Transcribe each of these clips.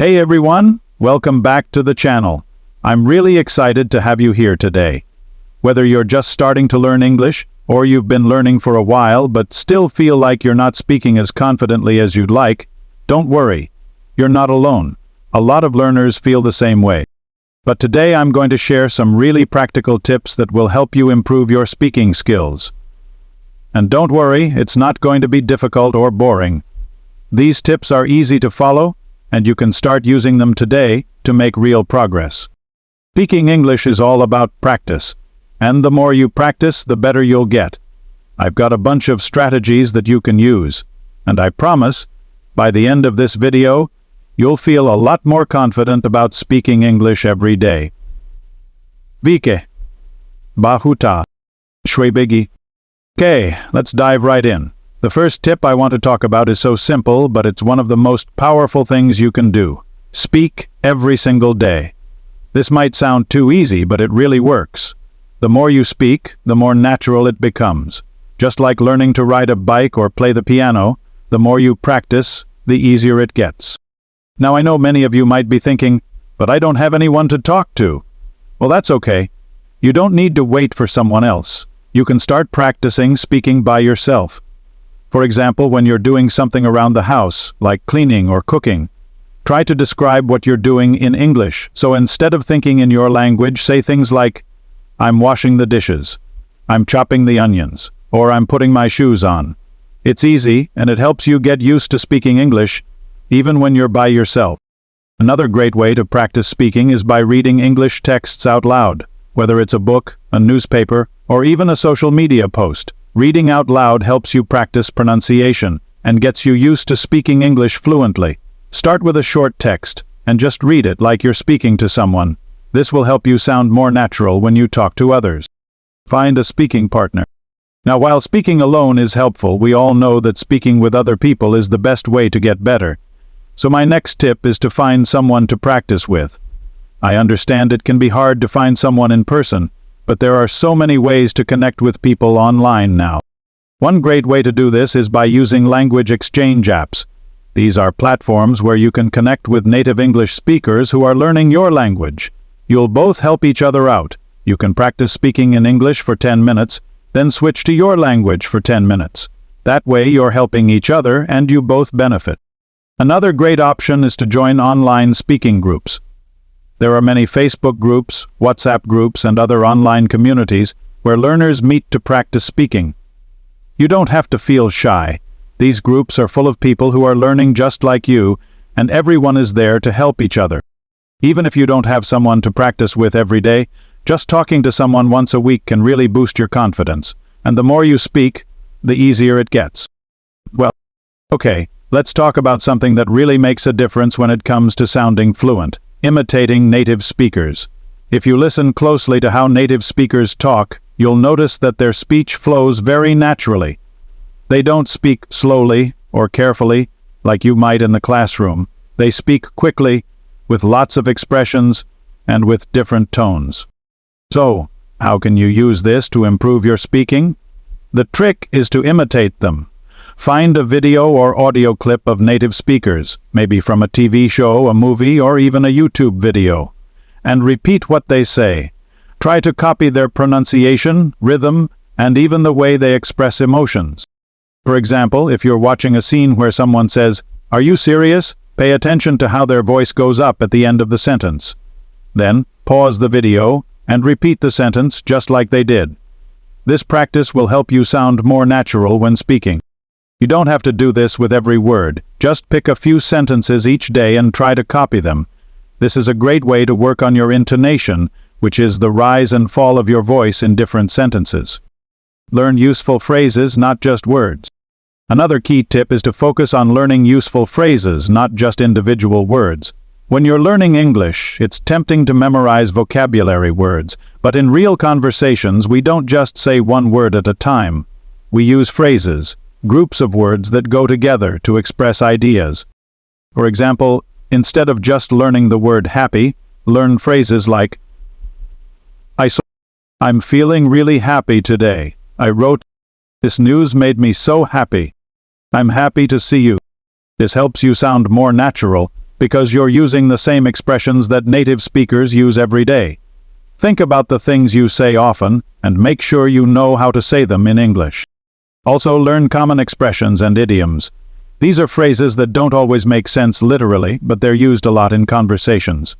Hey everyone, welcome back to the channel. I'm really excited to have you here today. Whether you're just starting to learn English, or you've been learning for a while but still feel like you're not speaking as confidently as you'd like, don't worry. You're not alone. A lot of learners feel the same way. But today I'm going to share some really practical tips that will help you improve your speaking skills. And don't worry, it's not going to be difficult or boring. These tips are easy to follow, and you can start using them today to make real progress. Speaking English is all about practice, and the more you practice, the better you'll get. I've got a bunch of strategies that you can use, and I promise, by the end of this video, you'll feel a lot more confident about speaking English every day. Vike. Bahuta. Shwebigi. Okay, let's dive right in. The first tip I want to talk about is so simple, but it's one of the most powerful things you can do. Speak every single day. This might sound too easy, but it really works. The more you speak, the more natural it becomes. Just like learning to ride a bike or play the piano, the more you practice, the easier it gets. Now I know many of you might be thinking, but I don't have anyone to talk to. Well, that's okay. You don't need to wait for someone else. You can start practicing speaking by yourself. For example, when you're doing something around the house, like cleaning or cooking, try to describe what you're doing in English. So instead of thinking in your language, say things like, I'm washing the dishes, I'm chopping the onions, or I'm putting my shoes on. It's easy, and it helps you get used to speaking English, even when you're by yourself. Another great way to practice speaking is by reading English texts out loud, whether it's a book, a newspaper, or even a social media post. Reading out loud helps you practice pronunciation and gets you used to speaking English fluently. Start with a short text and just read it like you're speaking to someone. This will help you sound more natural when you talk to others. Find a speaking partner. Now, while speaking alone is helpful, we all know that speaking with other people is the best way to get better. So my next tip is to find someone to practice with. I understand it can be hard to find someone in person, but there are so many ways to connect with people online now. One great way to do this is by using language exchange apps. These are platforms where you can connect with native English speakers who are learning your language. You'll both help each other out. You can practice speaking in English for 10 minutes, then switch to your language for 10 minutes. That way you're helping each other and you both benefit. Another great option is to join online speaking groups. There are many Facebook groups, WhatsApp groups, and other online communities where learners meet to practice speaking. You don't have to feel shy. These groups are full of people who are learning just like you, and everyone is there to help each other. Even if you don't have someone to practice with every day, just talking to someone once a week can really boost your confidence, and the more you speak, the easier it gets. Well, okay, let's talk about something that really makes a difference when it comes to sounding fluent. Imitating native speakers. If you listen closely to how native speakers talk, you'll notice that their speech flows very naturally. They don't speak slowly or carefully, like you might in the classroom. They speak quickly, with lots of expressions, and with different tones. So, how can you use this to improve your speaking? The trick is to imitate them. Find a video or audio clip of native speakers, maybe from a TV show, a movie, or even a YouTube video, and repeat what they say. Try to copy their pronunciation, rhythm, and even the way they express emotions. For example, if you're watching a scene where someone says, "Are you serious?" Pay attention to how their voice goes up at the end of the sentence. Then, pause the video and repeat the sentence just like they did. This practice will help you sound more natural when speaking. You don't have to do this with every word. Just pick a few sentences each day and try to copy them. This is a great way to work on your intonation, which is the rise and fall of your voice in different sentences. Learn useful phrases, not just words. Another key tip is to focus on learning useful phrases, not just individual words. When you're learning English, it's tempting to memorize vocabulary words, but in real conversations, we don't just say one word at a time. We use phrases, groups of words that go together to express ideas. For example, instead of just learning the word happy, learn phrases like, I'm feeling really happy today. I wrote, this news made me so happy. I'm happy to see you. This helps you sound more natural because you're using the same expressions that native speakers use every day. Think about the things you say often, and make sure you know how to say them in English. Also, learn common expressions and idioms. These are phrases that don't always make sense literally, but they're used a lot in conversations.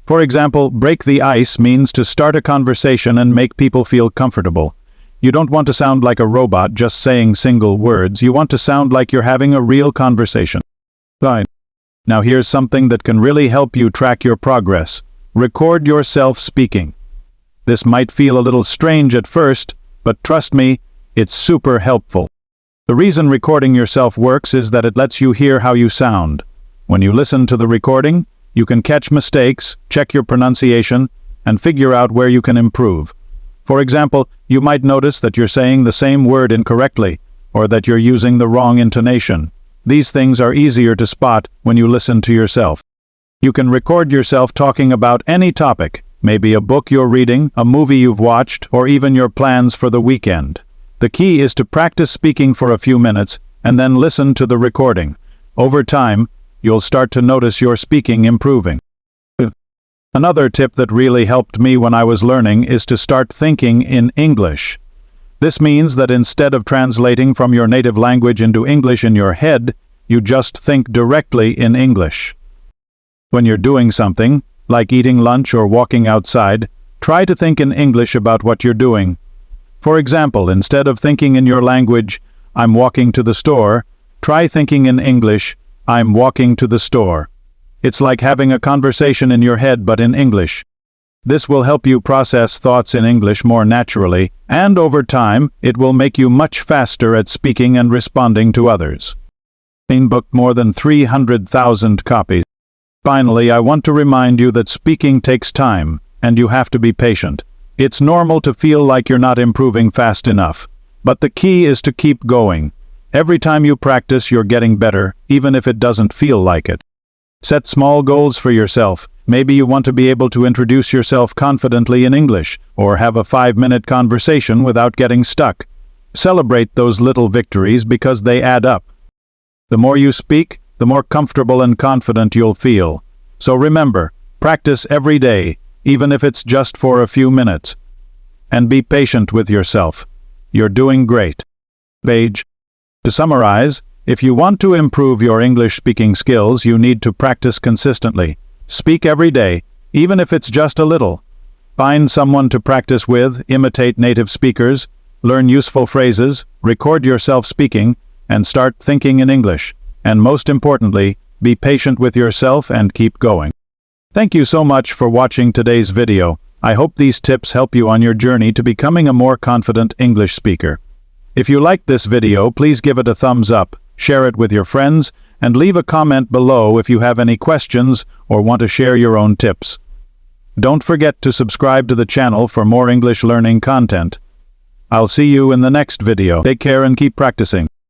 For example, break the ice means to start a conversation and make people feel comfortable. You don't want to sound like a robot just saying single words. You want to sound like you're having a real conversation. Fine. Now here's something that can really help you track your progress. Record yourself speaking. This might feel a little strange at first, but trust me, it's super helpful. The reason recording yourself works is that it lets you hear how you sound. When you listen to the recording, you can catch mistakes, check your pronunciation, and figure out where you can improve. For example, you might notice that you're saying the same word incorrectly, or that you're using the wrong intonation. These things are easier to spot when you listen to yourself. You can record yourself talking about any topic, maybe a book you're reading, a movie you've watched, or even your plans for the weekend. The key is to practice speaking for a few minutes, and then listen to the recording. Over time, you'll start to notice your speaking improving. Another tip that really helped me when I was learning is to start thinking in English. This means that instead of translating from your native language into English in your head, you just think directly in English. When you're doing something, like eating lunch or walking outside, try to think in English about what you're doing. For example, instead of thinking in your language, "I'm walking to the store," try thinking in English, "I'm walking to the store." It's like having a conversation in your head but in English. This will help you process thoughts in English more naturally, and over time, it will make you much faster at speaking and responding to others. Booked more than 300,000 copies. Finally, I want to remind you that speaking takes time, and you have to be patient. It's normal to feel like you're not improving fast enough, but the key is to keep going. Every time you practice, you're getting better, even if it doesn't feel like it. Set small goals for yourself. Maybe you want to be able to introduce yourself confidently in English, or have a 5-minute conversation without getting stuck. Celebrate those little victories because they add up. The more you speak, the more comfortable and confident you'll feel. So remember, practice every day, even if it's just for a few minutes. And be patient with yourself. You're doing great. To summarize, if you want to improve your English speaking skills, you need to practice consistently. Speak every day, even if it's just a little. Find someone to practice with, imitate native speakers, learn useful phrases, record yourself speaking, and start thinking in English. And most importantly, be patient with yourself and keep going. Thank you so much for watching today's video. I hope these tips help you on your journey to becoming a more confident English speaker. If you liked this video, please give it a thumbs up, share it with your friends, and leave a comment below if you have any questions or want to share your own tips. Don't forget to subscribe to the channel for more English learning content. I'll see you in the next video. Take care and keep practicing.